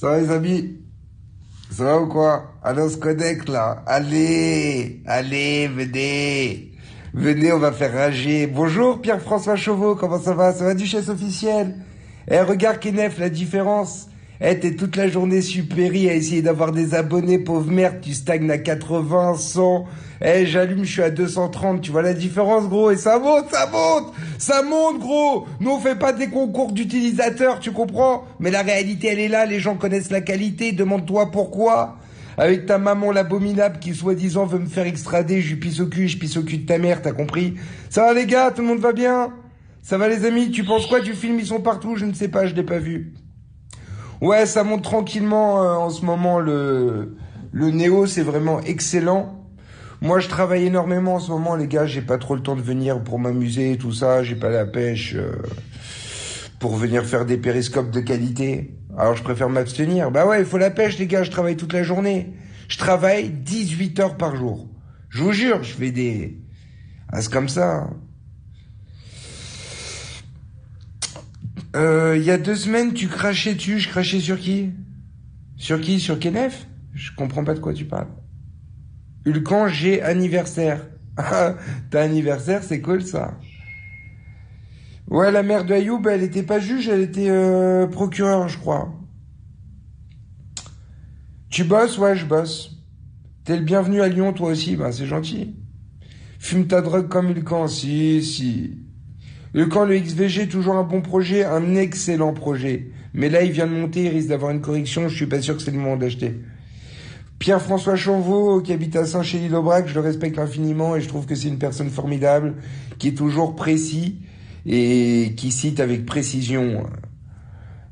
Ça va les amis? Ça va ou quoi? Allez, on se connecte là. Allez, venez. Venez, on va faire rager. Bonjour Pierre-François Chauveau, comment ça va? Ça va Duchesse officielle? Eh, regarde Kenneth, la différence. Eh, t'es toute la journée supérie à essayer d'avoir des abonnés, pauvre merde, tu stagnes à 80, 100. Eh, j'allume, je suis à 230, tu vois la différence, gros? Et ça monte, gros! Nous, on fait pas des concours d'utilisateurs, tu comprends? Mais la réalité, elle est là, les gens connaissent la qualité, demande-toi pourquoi. Avec ta maman l'abominable qui, soi-disant, veut me faire extrader, je lui pisse au cul, je pisse au cul de ta mère, t'as compris? Ça va les gars, tout le monde va bien? Ça va les amis, tu penses quoi du film? Ils sont partout, je ne sais pas, je l'ai pas vu. Ouais, ça monte tranquillement en ce moment. Le Néo, c'est vraiment excellent. Moi, je travaille énormément en ce moment, les gars. J'ai pas trop le temps de venir pour m'amuser, tout ça. J'ai pas la pêche pour venir faire des périscopes de qualité. Alors, je préfère m'abstenir. Bah ouais, il faut la pêche, les gars. Je travaille toute la journée. Je travaille 18 heures par jour. Je vous jure, je fais des... Ah, c'est comme ça. Hein. Il y a 2 semaines, tu crachais dessus. Je crachais sur qui? Sur qui? Sur Kenneth? Je comprends pas de quoi tu parles. Ulcan, j'ai anniversaire. Ah, t'as anniversaire, c'est cool ça. Ouais, la mère de Ayoub, elle était pas juge, elle était procureur, je crois. Tu bosses? Ouais, je bosse. T'es le bienvenu à Lyon, toi aussi, bah c'est gentil. Fume ta drogue comme Ulcan, si. Ulcan, le XVG, toujours un bon projet, un excellent projet. Mais là, il vient de monter, il risque d'avoir une correction, je suis pas sûr que c'est le moment d'acheter. Pierre-François Chanvaux, qui habite à Saint-Chély-d'Aubrac, je le respecte infiniment et je trouve que c'est une personne formidable, qui est toujours précis et qui cite avec précision.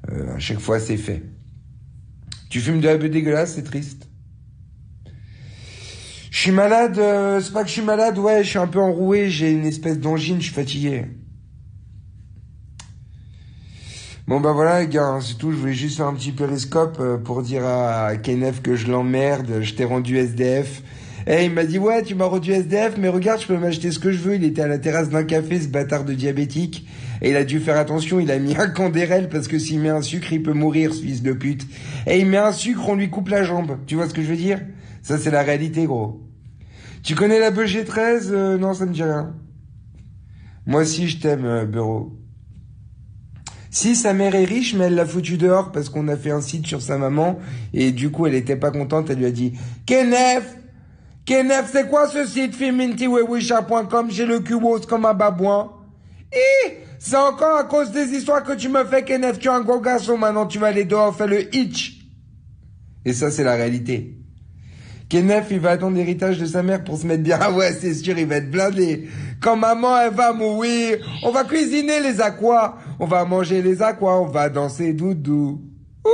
À chaque fois, c'est fait. Tu fumes de la beuh dégueulasse, c'est triste. Je suis malade, c'est pas que je suis malade, ouais, je suis un peu enroué, j'ai une espèce d'angine, je suis fatigué. Bon bah voilà les gars, hein, c'est tout, je voulais juste faire un petit périscope pour dire à Kenneth que je l'emmerde, je t'ai rendu SDF. Eh, il m'a dit ouais tu m'as rendu SDF mais regarde je peux m'acheter ce que je veux, il était à la terrasse d'un café ce bâtard de diabétique et il a dû faire attention, il a mis un candérel parce que s'il met un sucre il peut mourir ce fils de pute. Et il met un sucre, on lui coupe la jambe, tu vois ce que je veux dire? Ça c'est la réalité gros. Tu connais la Beugé 13? Non ça me dit rien. Moi aussi je t'aime Bureau. Si, sa mère est riche, mais elle l'a foutu dehors parce qu'on a fait un site sur sa maman et du coup elle était pas contente, elle lui a dit Kenneth, c'est quoi ce site femintiwewisha.com? J'ai le cul rose comme un babouin. C'est encore à cause des histoires que tu me fais, Kenneth, tu es un gros garçon, maintenant tu vas aller dehors faire le hitch. Et ça c'est la réalité. Kenneth, il va attendre l'héritage de sa mère pour se mettre bien. Ah ouais, c'est sûr, il va être blindé. Quand maman, elle va mourir, on va cuisiner les aquas. On va manger les aquas, on va danser doudou. Ouh.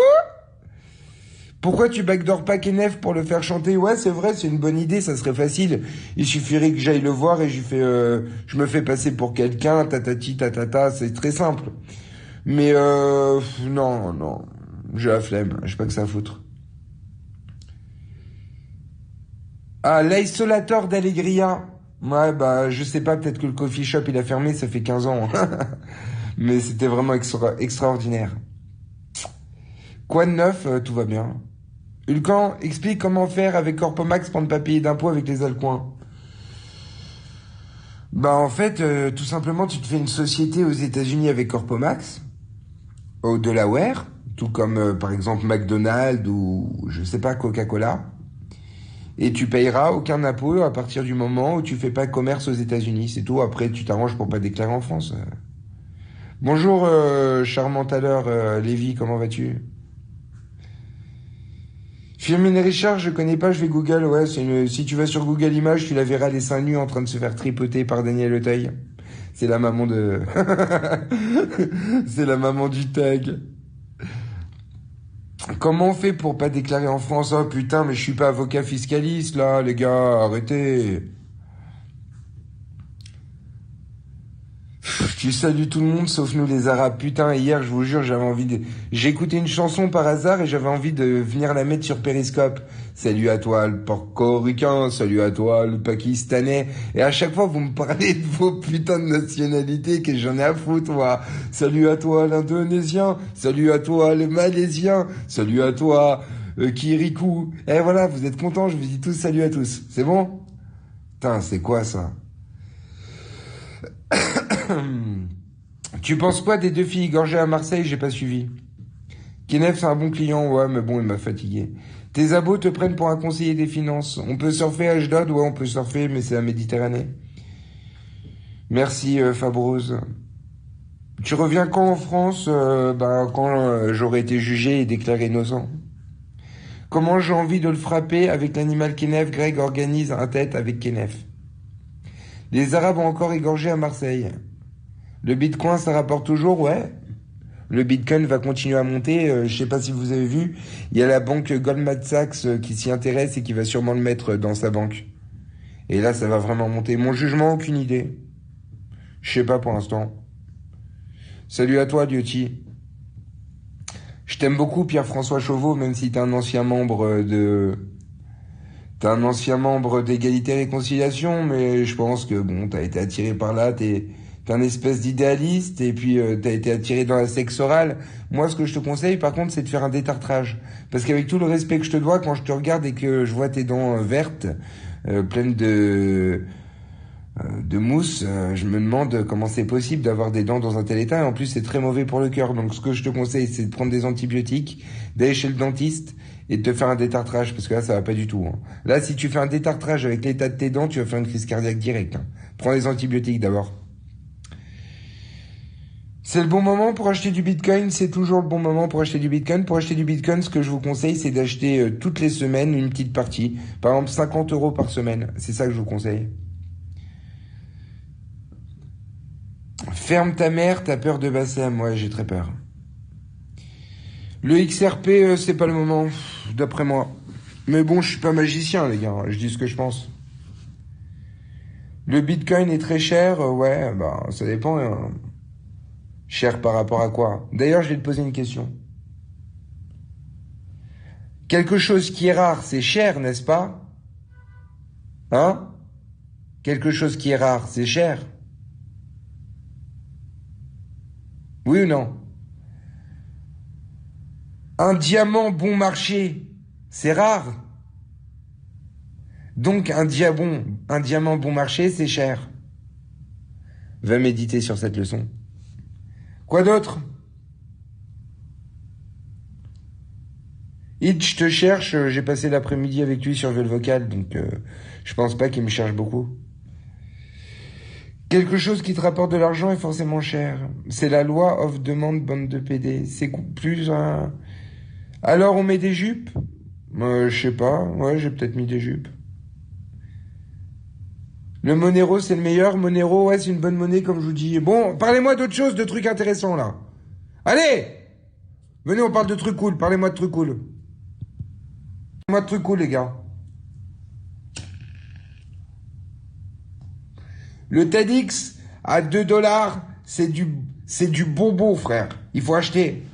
Pourquoi tu backdoor pas Kenneth pour le faire chanter? Ouais, c'est vrai, c'est une bonne idée, ça serait facile. Il suffirait que j'aille le voir et je me fais passer pour quelqu'un, tatati, tatata, c'est très simple. Mais non, j'ai la flemme, j'ai pas que ça à foutre. Ah, l'isolateur d'Allegria. Ouais, bah, je sais pas, peut-être que le coffee shop il a fermé, ça fait 15 ans. Mais c'était vraiment extraordinaire. Quoi de neuf? Tout va bien. Ulcan, explique comment faire avec Corpomax pour ne pas payer d'impôts avec les Alcoins. Bah, en fait, tout simplement, tu te fais une société aux États-Unis avec Corpomax, au Delaware, tout comme par exemple McDonald's ou je sais pas, Coca-Cola. Et tu payeras aucun impôt à partir du moment où tu fais pas commerce aux États-Unis. C'est tout. Après, tu t'arranges pour pas déclarer en France. Bonjour, charmante à l'heure, Lévi, comment vas-tu? Firmin Richard, je connais pas, je vais Google. Ouais, si tu vas sur Google Images, tu la verras les seins nus en train de se faire tripoter par Daniel Auteuil. C'est la maman de... C'est la maman du tag. Comment on fait pour pas déclarer en France? Oh putain, mais je suis pas avocat fiscaliste là, les gars, arrêtez. Tu salues tout le monde sauf nous les Arabes. Putain, hier, je vous jure, j'ai écouté une chanson par hasard et j'avais envie de venir la mettre sur Periscope. Salut à toi le portoricain, salut à toi le pakistanais. Et à chaque fois, vous me parlez de vos putains de nationalités que j'en ai à foutre, moi. Salut à toi l'indonésien, salut à toi le malaisien, salut à toi Kirikou. Et voilà, vous êtes contents, je vous dis tous salut à tous. C'est bon? Putain, c'est quoi ça? Tu penses quoi des deux filles égorgées à Marseille? J'ai pas suivi. Kenef, c'est un bon client, ouais, mais bon, il m'a fatigué. Tes abos te prennent pour un conseiller des finances. On peut surfer à Ashdod, ouais, on peut surfer, mais c'est la Méditerranée. Merci, Fabrose. Tu reviens quand en France? Quand j'aurai été jugé et déclaré innocent. Comment j'ai envie de le frapper avec l'animal Kenef? Greg organise un tête avec Kenef. Les Arabes ont encore égorgé à Marseille. Le Bitcoin, ça rapporte toujours, ouais. Le Bitcoin va continuer à monter. Je sais pas si vous avez vu, il y a la banque Goldman Sachs qui s'y intéresse et qui va sûrement le mettre dans sa banque. Et là, ça va vraiment monter. Mon jugement, aucune idée. Je sais pas pour l'instant. Salut à toi, Diotti. Je t'aime beaucoup, Pierre-François Chauveau, même si t'es un ancien membre d'Égalité et Réconciliation, mais je pense que bon, t'as été attiré par là, t'es un espèce d'idéaliste, et puis t'as été attiré dans la sexe orale. Moi, ce que je te conseille, par contre, c'est de faire un détartrage. Parce qu'avec tout le respect que je te dois, quand je te regarde et que je vois tes dents vertes, pleines de mousse, je me demande comment c'est possible d'avoir des dents dans un tel état, et en plus, c'est très mauvais pour le cœur. Donc, ce que je te conseille, c'est de prendre des antibiotiques, d'aller chez le dentiste, et de te faire un détartrage, parce que là, ça va pas du tout. Hein. Là, si tu fais un détartrage avec l'état de tes dents, tu vas faire une crise cardiaque directe. Hein. Prends les antibiotiques d'abord. C'est le bon moment pour acheter du Bitcoin, c'est toujours le bon moment pour acheter du Bitcoin. Pour acheter du Bitcoin, ce que je vous conseille, c'est d'acheter toutes les semaines une petite partie. Par exemple, 50 € par semaine. C'est ça que je vous conseille. Ferme ta mère, t'as peur de Bassem. Ouais, j'ai très peur. Le XRP, c'est pas le moment, d'après moi. Mais bon, je suis pas magicien, les gars. Je dis ce que je pense. Le Bitcoin est très cher, ouais, bah, ça dépend. Hein. Cher par rapport à quoi? D'ailleurs, je vais te poser une question. Quelque chose qui est rare, c'est cher, n'est-ce pas? Hein? Quelque chose qui est rare, c'est cher. Oui ou non? Un diamant bon marché, c'est rare. Donc un diamant bon marché, c'est cher. Va méditer sur cette leçon. Quoi d'autre? Hitch te cherche, j'ai passé l'après-midi avec lui sur Vel Vocal, donc je pense pas qu'il me cherche beaucoup. Quelque chose qui te rapporte de l'argent est forcément cher. C'est la loi of demand, bande de PD. C'est plus un... Alors on met des jupes? Je sais pas, ouais, j'ai peut-être mis des jupes. Le Monero, c'est le meilleur. Monero, ouais, c'est une bonne monnaie, comme je vous dis. Bon, parlez-moi d'autre chose, de trucs intéressants, là. Allez! Venez, on parle de trucs cool. Parlez-moi de trucs cool. Parlez-moi de trucs cool, les gars. Le TEDx, à 2 $, c'est du bobo, frère. Il faut acheter.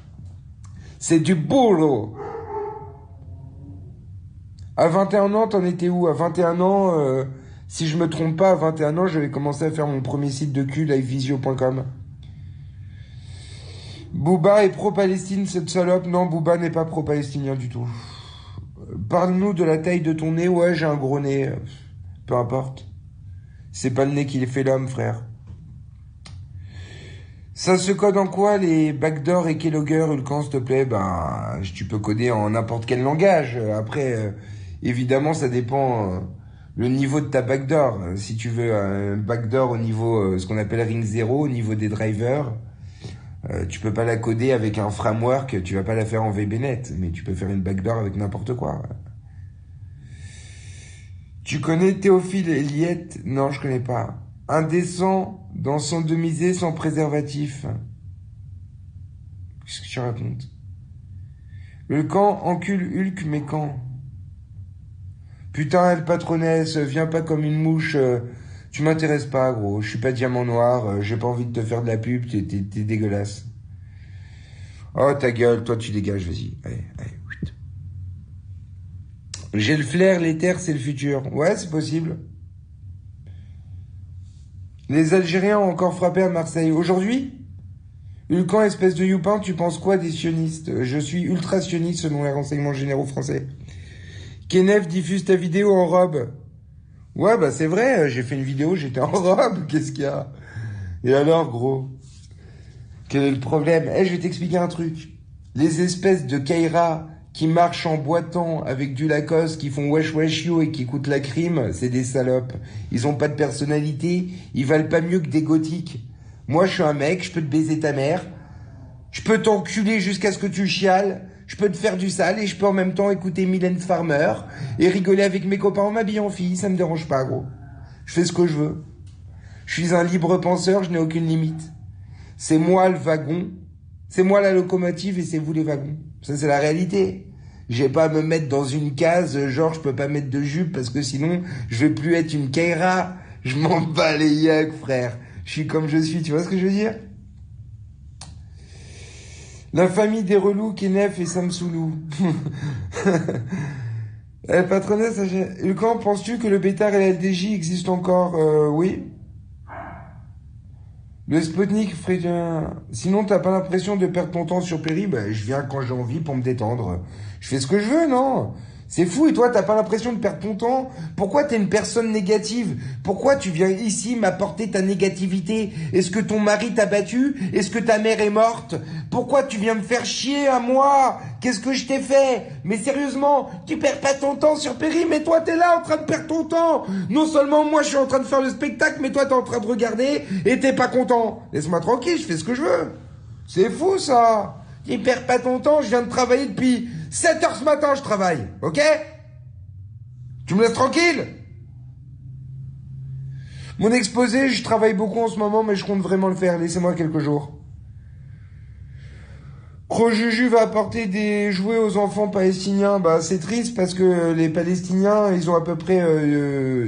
C'est du boulot. À 21 ans, t'en étais où? À 21 ans, si je me trompe pas, à 21 ans, j'avais commencé à faire mon premier site de cul, livevisio.com. Booba est pro-Palestine, cette salope. Non, Booba n'est pas pro-palestinien du tout. Parle-nous de la taille de ton nez. Ouais, j'ai un gros nez. Peu importe. C'est pas le nez qui fait l'homme, frère. Ça se code en quoi, les backdoor et keylogger, Ulcan, s'il te plaît? Ben, tu peux coder en n'importe quel langage. Après, évidemment, ça dépend le niveau de ta backdoor. Si tu veux un backdoor au niveau, ce qu'on appelle ring 0, au niveau des drivers, tu peux pas la coder avec un framework, tu vas pas la faire en VBNet, mais tu peux faire une backdoor avec n'importe quoi. Tu connais Théophile Eliette? Non, je connais pas. Indécent dans son demisé sans préservatif. Qu'est-ce que tu racontes? Le camp encule Hulk, mais quand? Putain, elle patronesse, viens pas comme une mouche. Tu m'intéresses pas, gros. Je suis pas diamant noir. J'ai pas envie de te faire de la pub. T'es dégueulasse. Oh, ta gueule. Toi, tu dégages. Vas-y. Allez, allez. J'ai le flair, l'éther, c'est le futur. Ouais, c'est possible. Les Algériens ont encore frappé à Marseille. Aujourd'hui? Hulcan, espèce de youpin, tu penses quoi des sionistes? Je suis ultra sioniste selon les renseignements généraux français. Kenef diffuse ta vidéo en robe. Ouais, bah c'est vrai, j'ai fait une vidéo, j'étais en robe. Qu'est-ce qu'il y a? Et alors, gros? Quel est le problème? Je vais t'expliquer un truc. Les espèces de Kaira qui marchent en boitant avec du Lacoste, qui font wesh wesh yo et qui écoutent la crime, c'est des salopes. Ils ont pas de personnalité, ils valent pas mieux que des gothiques. Moi, je suis un mec, je peux te baiser ta mère, je peux t'enculer jusqu'à ce que tu chiales, je peux te faire du sale et je peux en même temps écouter Mylène Farmer et rigoler avec mes copains en m'habillant en fille, ça me dérange pas, gros. Je fais ce que je veux. Je suis un libre penseur, je n'ai aucune limite. C'est moi le wagon, c'est moi la locomotive et c'est vous les wagons. Ça, c'est la réalité. J'ai pas à me mettre dans une case, genre je peux pas mettre de jupe parce que sinon je vais plus être une Kaira. Je m'en bats les yeux, frère. Je suis comme je suis, tu vois ce que je veux dire? La famille des relous, Kenef et Samsoulou. Patronesse, quand penses-tu que le Bétard et la LDJ existent encore? Oui. Le Sputnik, sinon t'as pas l'impression de perdre ton temps sur Péri? Ben, je viens quand j'ai envie pour me détendre. Je fais ce que je veux, non? C'est fou, et toi, t'as pas l'impression de perdre ton temps? Pourquoi t'es une personne négative? Pourquoi tu viens ici m'apporter ta négativité? Est-ce que ton mari t'a battu? Est-ce que ta mère est morte? Pourquoi tu viens me faire chier à moi? Qu'est-ce que je t'ai fait? Mais sérieusement, tu perds pas ton temps sur Péri, mais toi t'es là en train de perdre ton temps. Non seulement moi je suis en train de faire le spectacle, mais toi t'es en train de regarder et t'es pas content. Laisse-moi tranquille, je fais ce que je veux. C'est fou ça. Tu perds pas ton temps, je viens de travailler depuis 7 heures ce matin, je travaille, ok? Tu me laisses tranquille? Mon exposé, je travaille beaucoup en ce moment, mais je compte vraiment le faire, laissez-moi quelques jours. Crojuju va apporter des jouets aux enfants palestiniens. Bah, c'est triste parce que les Palestiniens, ils ont à peu près,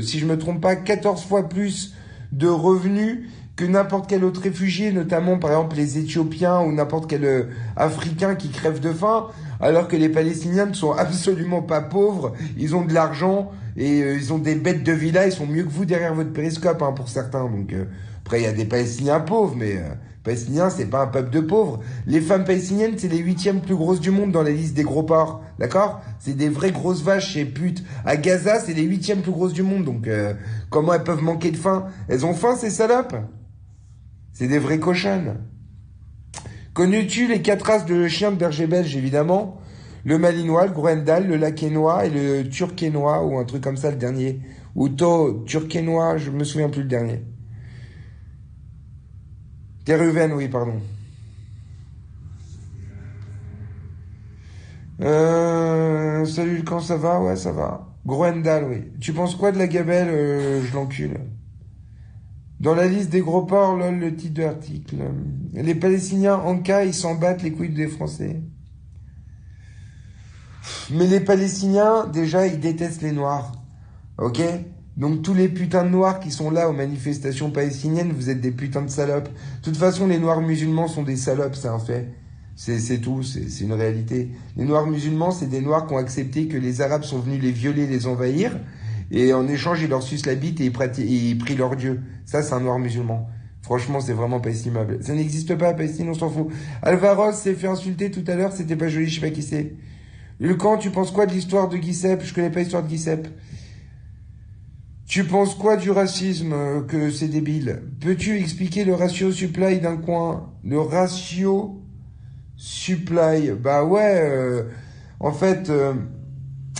si je me trompe pas, 14 fois plus de revenus que n'importe quel autre réfugié, notamment par exemple les Éthiopiens ou n'importe quel Africain qui crève de faim, alors que les Palestiniens ne sont absolument pas pauvres, ils ont de l'argent et ils ont des bêtes de villa, ils sont mieux que vous derrière votre périscope, hein, pour certains. Donc après il y a des Palestiniens pauvres, mais Palestiniens, c'est pas un peuple de pauvres. Les femmes palestiniennes, c'est les 8e plus grosses du monde dans la liste des gros porcs. D'accord? C'est des vraies grosses vaches et putes. À Gaza, c'est les 8e plus grosses du monde. Donc, comment elles peuvent manquer de faim? Elles ont faim, ces salopes? C'est des vraies cochonnes. Connais-tu les 4 races de chiens de berger belge, évidemment? Le malinois, le groendal, le lakénois et le turquénois, ou un truc comme ça, le dernier. Ou turquénois, je me souviens plus le dernier. Terruven, oui, pardon. Salut, quand ça va? Ouais, ça va. Groendal, oui. Tu penses quoi de la gabelle? Je l'encule. Dans la liste des gros porcs, lol, le titre de l'article. Les Palestiniens, en cas, ils s'en battent les couilles des Français. Mais les Palestiniens, déjà, ils détestent les Noirs. Ok? Donc tous les putains de Noirs qui sont là aux manifestations palestiniennes, vous êtes des putains de salopes. De toute façon, les Noirs musulmans sont des salopes, c'est un fait. C'est tout, c'est une réalité. Les Noirs musulmans, c'est des Noirs qui ont accepté que les Arabes sont venus les violer, les envahir, et en échange, ils leur sucent la bite et ils prient leur Dieu. Ça, c'est un Noir musulman. Franchement, c'est vraiment pas estimable. Ça n'existe pas à Palestine, on s'en fout. Alvaros s'est fait insulter tout à l'heure, c'était pas joli, je sais pas qui c'est. Le camp, tu penses quoi de l'histoire de Guisep? Je connais pas l'histoire de Guisep. Tu penses quoi du racisme, que c'est débile? Peux-tu expliquer le ratio supply d'un coin? Le ratio supply, bah ouais, en fait,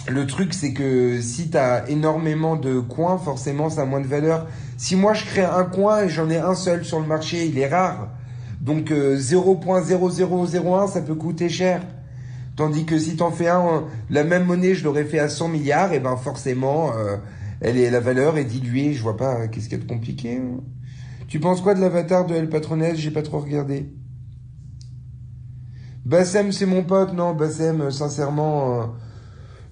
le truc c'est que si t'as énormément de coins, forcément ça a moins de valeur. Si moi je crée un coin et j'en ai un seul sur le marché, il est rare. Donc 0,0001 ça peut coûter cher. Tandis que si t'en fais un, la même monnaie je l'aurais fait à 100 milliards, et ben forcément la valeur est diluée. Je vois pas qu'est-ce qu'il y a de compliqué. Hein. Tu penses quoi de l'avatar de El Patronesse? J'ai pas trop regardé. Bassem, c'est mon pote. Non, Bassem, sincèrement,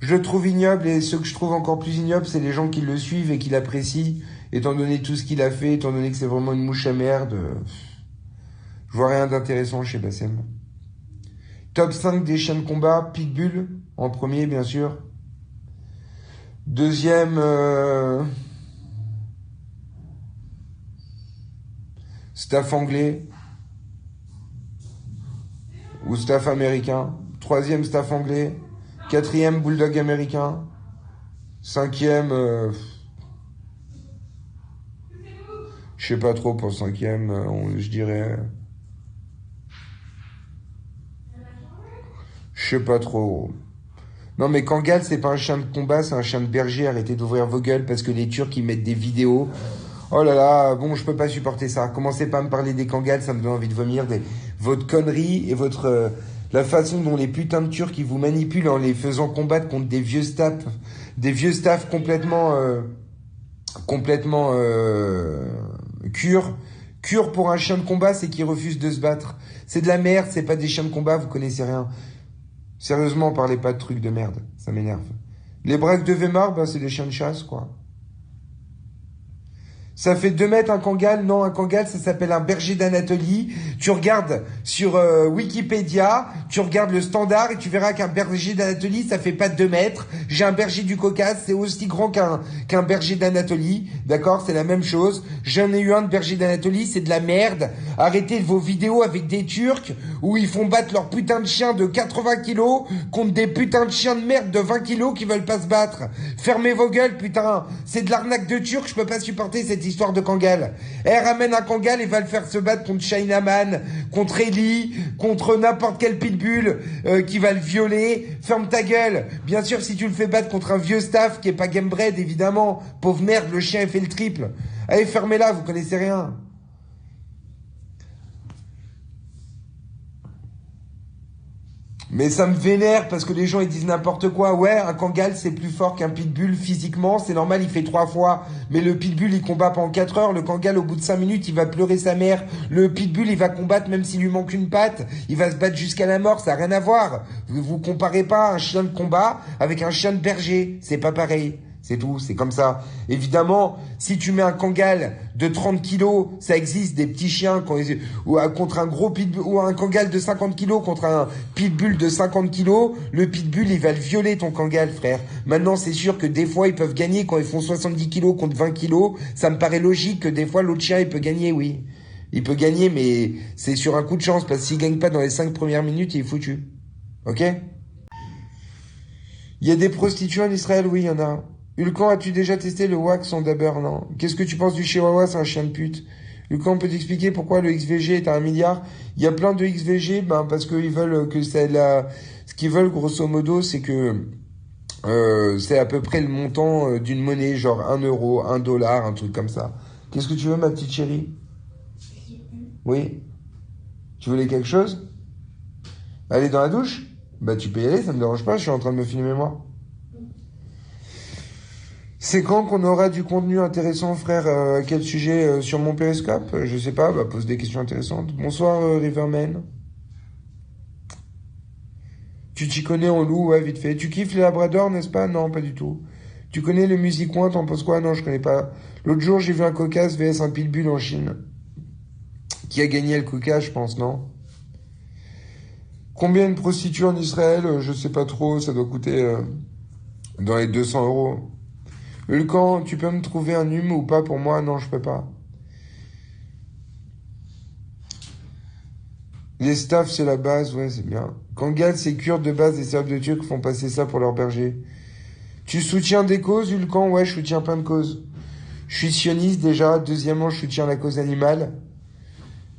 je le trouve ignoble, et ce que je trouve encore plus ignoble, c'est les gens qui le suivent et qui l'apprécient étant donné tout ce qu'il a fait, étant donné que c'est vraiment une mouche à merde, je vois rien d'intéressant chez Bassem. Top 5 des chiens de combat, Pitbull, en premier, bien sûr. Deuxième, staff anglais ou staff américain. Troisième, staff anglais. Quatrième, bulldog américain. Cinquième, je sais pas trop pour le cinquième, je dirais. Je sais pas trop. Non mais Kangal c'est pas un chien de combat, c'est un chien de berger. Arrêtez d'ouvrir vos gueules parce que les Turcs ils mettent des vidéos. Oh là là, bon je peux pas supporter ça. Commencez pas à me parler des Kangal, ça me donne envie de vomir. Votre connerie et votre la façon dont les putains de Turcs ils vous manipulent en les faisant combattre contre des vieux staffs complètement cure pour un chien de combat, c'est qu'ils refusent de se battre. C'est de la merde, c'est pas des chiens de combat, vous connaissez rien. Sérieusement, parlez pas de trucs de merde, ça m'énerve. Les braques de Weimar, bah, c'est des chiens de chasse, quoi. Ça fait 2 mètres un Kangal? Non, un Kangal, ça s'appelle un berger d'Anatolie. Tu regardes sur Wikipédia, tu regardes le standard et tu verras qu'un berger d'Anatolie, ça fait pas 2 mètres. J'ai un berger du Caucase, c'est aussi grand qu'un berger d'Anatolie. D'accord? C'est la même chose. J'en ai eu un de berger d'Anatolie, c'est de la merde. Arrêtez vos vidéos avec des Turcs où ils font battre leurs putains de chiens de 80 kilos contre des putains de chiens de merde de 20 kilos qui veulent pas se battre. Fermez vos gueules, putain. C'est de l'arnaque de Turcs, je peux pas supporter cette histoire de Kangal. Ramène un Kangal et va le faire se battre contre Chinaman, contre Ellie, contre n'importe quel pitbull qui va le violer. Ferme ta gueule. Bien sûr, si tu le fais battre contre un vieux staff qui est pas game bred, évidemment. Pauvre merde, le chien a fait le triple. Allez, fermez-la, vous connaissez rien. Mais ça me vénère parce que les gens ils disent n'importe quoi. Ouais, un Kangal c'est plus fort qu'un pitbull physiquement, c'est normal, il fait 3 fois. Mais le pitbull il combat pas en 4 heures. Le Kangal au bout de 5 minutes il va pleurer sa mère. Le pitbull il va combattre même s'il lui manque une patte. Il va se battre jusqu'à la mort, ça n'a rien à voir. Vous comparez pas un chien de combat avec un chien de berger, c'est pas pareil. C'est tout, c'est comme ça. Évidemment, si tu mets un Kangal de 30 kilos, ça existe, des petits chiens, contre un gros pitbull, ou un Kangal de 50 kilos contre un pitbull de 50 kilos, le pitbull, il va le violer, ton Kangal, frère. Maintenant, c'est sûr que des fois, ils peuvent gagner quand ils font 70 kilos contre 20 kilos. Ça me paraît logique que des fois, l'autre chien, il peut gagner, oui. Il peut gagner, mais c'est sur un coup de chance, parce que s'il gagne pas dans les 5 premières minutes, il est foutu. Ok? Il y a des prostituées en Israël, oui, il y en a. Ulcan, as-tu déjà testé le wax en dabber? Non. Qu'est-ce que tu penses du Chihuahua? C'est un chien de pute. Ulcan, on peut t'expliquer pourquoi le XVG est à 1 milliard? Il y a plein de XVG, parce qu'ils veulent que c'est ce qu'ils veulent, grosso modo, c'est que, c'est à peu près le montant d'une monnaie, genre 1 euro, 1 dollar, un truc comme ça. Qu'est-ce que tu veux, ma petite chérie? Oui? Tu voulais quelque chose? Aller dans la douche? Bah, tu peux y aller, ça me dérange pas, je suis en train de me filmer moi. C'est quand qu'on aura du contenu intéressant, frère? À quel sujet? Sur mon périscope? Je sais pas, bah pose des questions intéressantes. Bonsoir, Riverman. Tu t'y connais en loup, ouais, vite fait. Tu kiffes les labradors, n'est-ce pas? Non, pas du tout. Tu connais le musicoin, t'en penses quoi? Non, je connais pas. L'autre jour, j'ai vu un Caucase vs un pitbull en Chine. Qui a gagné le Caucase, je pense, non? Combien une prostituée en Israël? Je sais pas trop, ça doit coûter dans les 200 euros. Ulcan, tu peux me trouver un hume ou pas pour moi? Non, je peux pas. Les staffs, c'est la base, ouais, c'est bien. Kangal, c'est Kurdes de base, des serfs de Turcs font passer ça pour leur berger. Tu soutiens des causes, Ulcan? Ouais, je soutiens plein de causes. Je suis sioniste déjà. Deuxièmement, je soutiens la cause animale.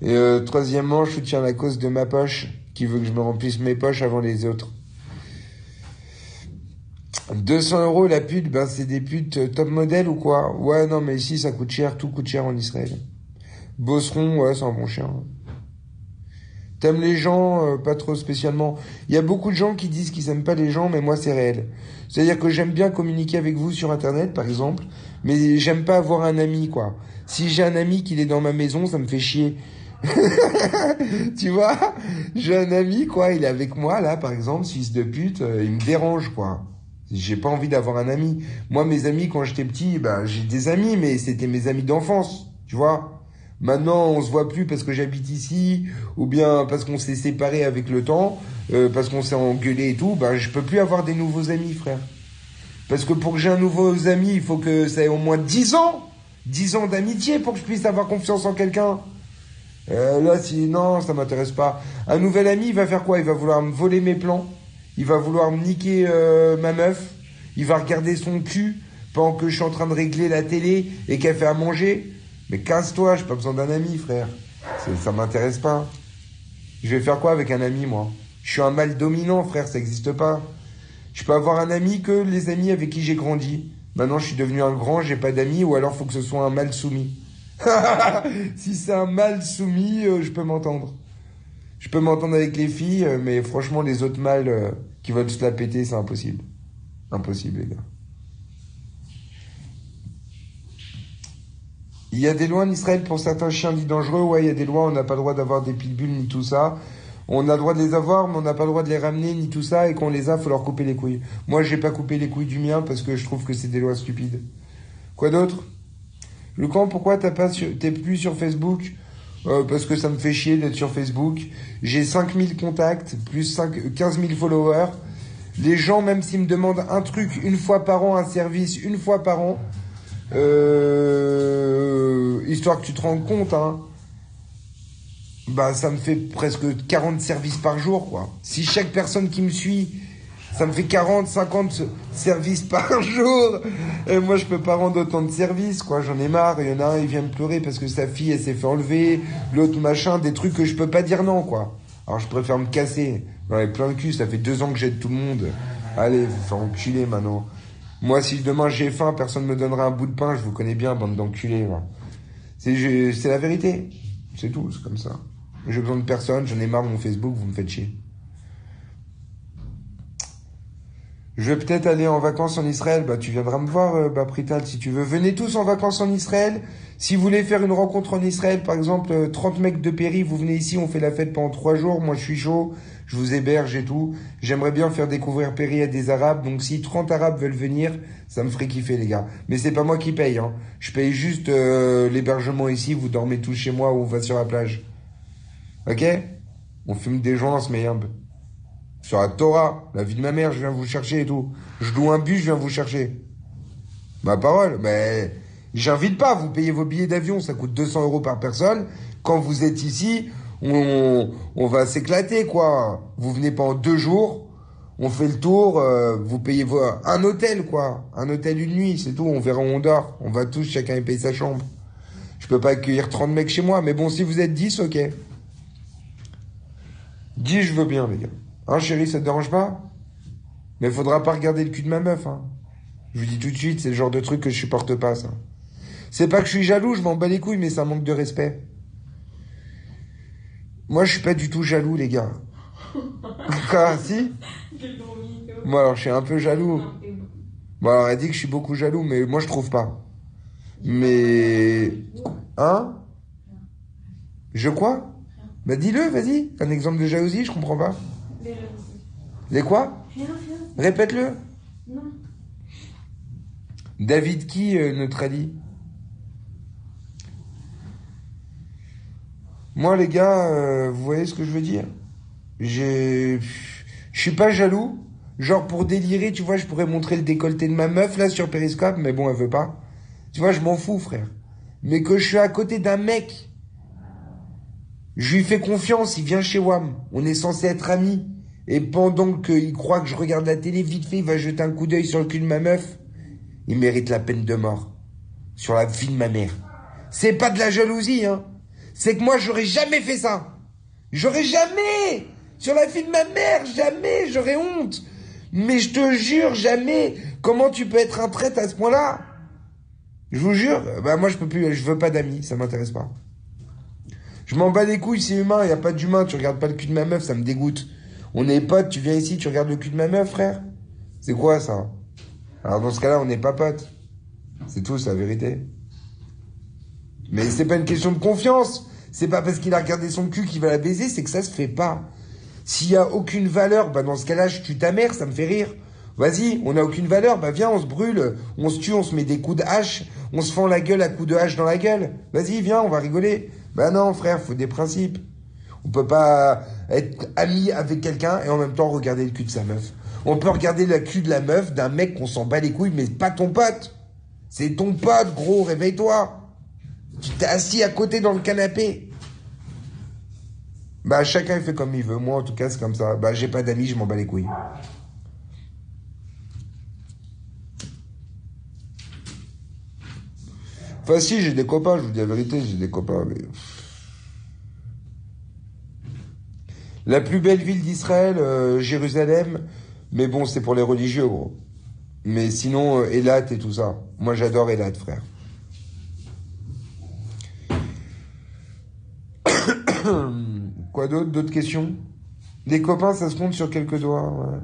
Et troisièmement, je soutiens la cause de ma poche, qui veut que je me remplisse mes poches avant les autres. 200 euros la pute, ben c'est des putes top modèle ou quoi? Ouais, non, mais ici ça coûte cher, tout coûte cher en Israël. Bosseron, ouais, c'est un bon chien. T'aimes les gens, pas trop spécialement. Il y a beaucoup de gens qui disent qu'ils aiment pas les gens, mais moi c'est réel. C'est-à-dire que j'aime bien communiquer avec vous sur Internet, par exemple, mais j'aime pas avoir un ami, quoi. Si j'ai un ami qui est dans ma maison, ça me fait chier. Tu vois? J'ai un ami, quoi, il est avec moi, là, par exemple, fils de pute, il me dérange, quoi. J'ai pas envie d'avoir un ami. Moi, mes amis, quand j'étais petit, ben, j'ai des amis, mais c'était mes amis d'enfance, tu vois. Maintenant, on se voit plus parce que j'habite ici, ou bien parce qu'on s'est séparés avec le temps, parce qu'on s'est engueulé et tout. Ben, je peux plus avoir des nouveaux amis, frère. Parce que pour que j'ai un nouveau ami, il faut que ça ait au moins 10 ans. 10 ans d'amitié pour que je puisse avoir confiance en quelqu'un. Là, si, non, ça m'intéresse pas. Un nouvel ami, il va faire quoi? Il va vouloir me voler mes plans. Il va vouloir me niquer ma meuf. Il va regarder son cul pendant que je suis en train de régler la télé et qu'elle fait à manger. Mais casse-toi, j'ai pas besoin d'un ami, frère. Ça m'intéresse pas. Je vais faire quoi avec un ami, moi? Je suis un mâle dominant, frère, ça existe pas. Je peux avoir un ami que les amis avec qui j'ai grandi. Maintenant, je suis devenu un grand, j'ai pas d'amis, ou alors faut que ce soit un mâle soumis. Si c'est un mâle soumis, je peux m'entendre. Je peux m'entendre avec les filles, mais franchement, les autres mâles qui veulent se la péter, c'est impossible. Impossible, les gars. Il y a des lois en Israël pour certains chiens dits dangereux. Ouais, il y a des lois, on n'a pas le droit d'avoir des pitbulls ni tout ça. On a le droit de les avoir, mais on n'a pas le droit de les ramener ni tout ça. Et quand on les a, faut leur couper les couilles. Moi, j'ai pas coupé les couilles du mien parce que je trouve que c'est des lois stupides. Quoi d'autre? Lucan, pourquoi t'es plus sur Facebook? Parce que ça me fait chier d'être sur Facebook. J'ai 5000 contacts, plus 15 000 followers. Les gens, même s'ils me demandent un truc une fois par an, un service une fois par an, histoire que tu te rendes compte, hein, bah ça me fait presque 40 services par jour, quoi. Si chaque personne qui me suit, ça me fait 40, 50 services par jour. Et moi, je peux pas rendre autant de services, quoi. J'en ai marre. Il y en a un, il vient me pleurer parce que sa fille, elle s'est fait enlever. L'autre, machin, des trucs que je peux pas dire non, quoi. Alors, je préfère me casser. J'en ai plein le cul. Ça fait 2 ans que j'aide tout le monde. Allez, vous faites enculer, maintenant. Moi, si demain j'ai faim, personne me donnera un bout de pain. Je vous connais bien, bande d'enculés, là. C'est la vérité. C'est tout, c'est comme ça. J'ai besoin de personne. J'en ai marre de mon Facebook. Vous me faites chier. Je vais peut-être aller en vacances en Israël. Bah, tu viendras me voir, Prital, si tu veux. Venez tous en vacances en Israël. Si vous voulez faire une rencontre en Israël, par exemple, 30 mecs de Péri, vous venez ici, on fait la fête pendant 3 jours. Moi, je suis chaud. Je vous héberge et tout. J'aimerais bien faire découvrir Péri à des Arabes. Donc, si 30 Arabes veulent venir, ça me ferait kiffer, les gars. Mais c'est pas moi qui paye, hein. Je paye juste l'hébergement ici. Vous dormez tous chez moi ou on va sur la plage. Ok? On fume des joints, on se met un peu. Sur la Torah, la vie de ma mère, je viens vous chercher et tout. Je loue un bus, je viens vous chercher. Ma parole, mais j'invite pas, vous payez vos billets d'avion, ça coûte 200 € par personne. Quand vous êtes ici, on va s'éclater, quoi. Vous venez pendant 2 jours, on fait le tour, vous payez un hôtel, quoi. Un hôtel une nuit, c'est tout, on verra où on dort. On va tous, chacun y paye sa chambre. Je peux pas accueillir 30 mecs chez moi, mais bon, si vous êtes 10, ok. 10, je veux bien, les gars. Hein, chérie, ça te dérange pas? Mais faudra pas regarder le cul de ma meuf, hein. Je vous dis tout de suite, c'est le genre de truc que je supporte pas, ça. C'est pas que je suis jaloux, je m'en bats les couilles, mais c'est un manque de respect. Moi, je suis pas du tout jaloux, les gars. Quoi, si? Moi, alors, je suis un peu jaloux. Bon, alors, elle dit que je suis beaucoup jaloux, mais moi, je trouve pas. Mais... Hein? Je quoi? Bah, dis-le, vas-y. Un exemple de jalousie, je comprends pas. Les quoi? Répète-le. Non. David qui, Neutrali? Moi, les gars, vous voyez ce que je veux dire? Je suis pas jaloux. Genre, pour délirer, tu vois, je pourrais montrer le décolleté de ma meuf, là, sur Periscope, mais bon, elle veut pas. Tu vois, je m'en fous, frère. Mais que je suis à côté d'un mec, je lui fais confiance, il vient chez WAM. On est censé être amis. Et pendant qu'il croit que je regarde la télé, vite fait, il va jeter un coup d'œil sur le cul de ma meuf. Il mérite la peine de mort. Sur la vie de ma mère. C'est pas de la jalousie, hein. C'est que moi, j'aurais jamais fait ça. J'aurais jamais. Sur la vie de ma mère, jamais. J'aurais honte. Mais je te jure, jamais. Comment tu peux être un traître à ce point-là? Je vous jure. Bah, moi, je peux plus, je veux pas d'amis. Ça m'intéresse pas. Je m'en bats les couilles, c'est humain. Y a pas d'humain. Tu regardes pas le cul de ma meuf, ça me dégoûte. On est potes, tu viens ici, tu regardes le cul de ma meuf, frère? C'est quoi, ça? Alors, dans ce cas-là, on n'est pas potes. C'est tout, c'est la vérité. Mais c'est pas une question de confiance. C'est pas parce qu'il a regardé son cul qu'il va la baiser, c'est que ça se fait pas. S'il y a aucune valeur, bah, dans ce cas-là, je tue ta mère, ça me fait rire. Vas-y, on n'a aucune valeur, bah viens, on se brûle, on se tue, on se met des coups de hache, on se fend la gueule à coups de hache dans la gueule. Vas-y, viens, on va rigoler. Bah non, frère, faut des principes. On peut pas être ami avec quelqu'un et en même temps regarder le cul de sa meuf. On peut regarder le cul de la meuf d'un mec qu'on s'en bat les couilles, mais pas ton pote. C'est ton pote, gros, réveille-toi. Tu t'es assis à côté dans le canapé. Bah chacun il fait comme il veut. Moi en tout cas c'est comme ça. Bah j'ai pas d'amis, je m'en bats les couilles. Enfin si, j'ai des copains, je vous dis la vérité, j'ai des copains, mais... La plus belle ville d'Israël, Jérusalem, mais bon, c'est pour les religieux, gros. Mais sinon, Eilat et tout ça. Moi, j'adore Eilat, frère. Quoi d'autre? D'autres questions? Des copains, ça se compte sur quelques doigts, ouais.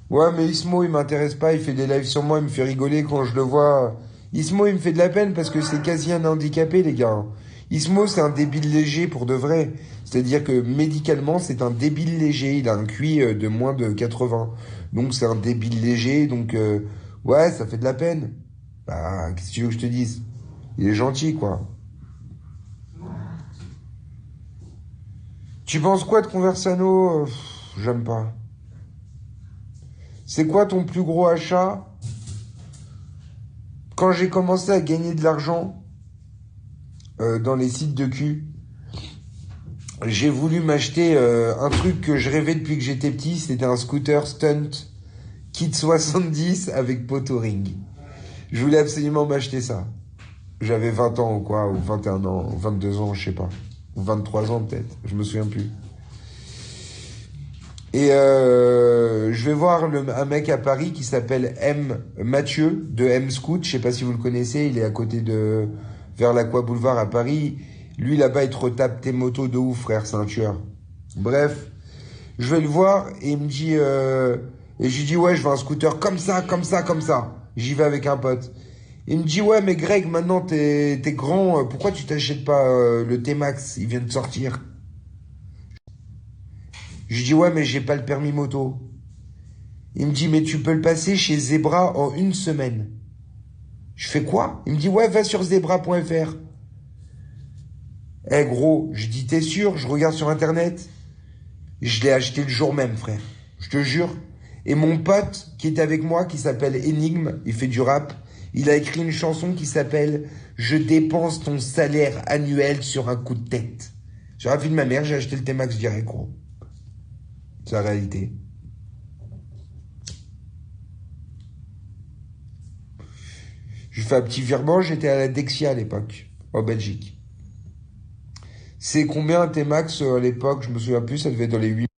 Ouais, mais Ismo, il m'intéresse pas, il fait des lives sur moi, il me fait rigoler quand je le vois. Ismo, il me fait de la peine parce que c'est quasi un handicapé, les gars. Ismo, c'est un débile léger pour de vrai. C'est-à-dire que médicalement, c'est un débile léger. Il a un QI de moins de 80. Donc c'est un débile léger, donc ouais, ça fait de la peine. Bah, qu'est-ce que tu veux que je te dise? Il est gentil, quoi. Tu penses quoi de Conversano? J'aime pas. C'est quoi ton plus gros achat? Quand j'ai commencé à gagner de l'argent dans les sites de cul, j'ai voulu m'acheter un truc que je rêvais depuis que j'étais petit. C'était un scooter stunt kit 70 avec potoring. Je voulais absolument m'acheter ça. J'avais 20 ans ou quoi, ou 21 ans, ou 22 ans, je sais pas. Ou 23 ans peut-être, je me souviens plus. Et je vais voir un mec à Paris qui s'appelle M. Mathieu de M Scoot. Je sais pas si vous le connaissez. Il est à côté de vers l'Aqua Boulevard à Paris. Lui là-bas, il te retape tes motos de ouf, frère. C'est un tueur. Bref, je vais le voir et il me dit et je lui dis ouais, je veux un scooter comme ça, comme ça, comme ça. J'y vais avec un pote. Il me dit ouais, mais Greg, maintenant t'es grand. Pourquoi tu t'achètes pas le T-Max? Il vient de sortir. Je lui dis ouais, mais j'ai pas le permis moto. Il me dit, mais tu peux le passer chez Zebra en une semaine. Je fais quoi? Il me dit, ouais, va sur zebra.fr. Eh gros, je dis, t'es sûr? Je regarde sur Internet. Je l'ai acheté le jour même, frère. Je te jure. Et mon pote qui est avec moi, qui s'appelle Enigme, il fait du rap, il a écrit une chanson qui s'appelle Je dépense ton salaire annuel sur un coup de tête. J'ai la vie de ma mère, j'ai acheté le T-Max direct, gros. C'est la réalité. Je fais un petit virement, j'étais à la Dexia à l'époque, en Belgique. C'est combien un T-Max à l'époque? Je me souviens plus, ça devait être dans les 8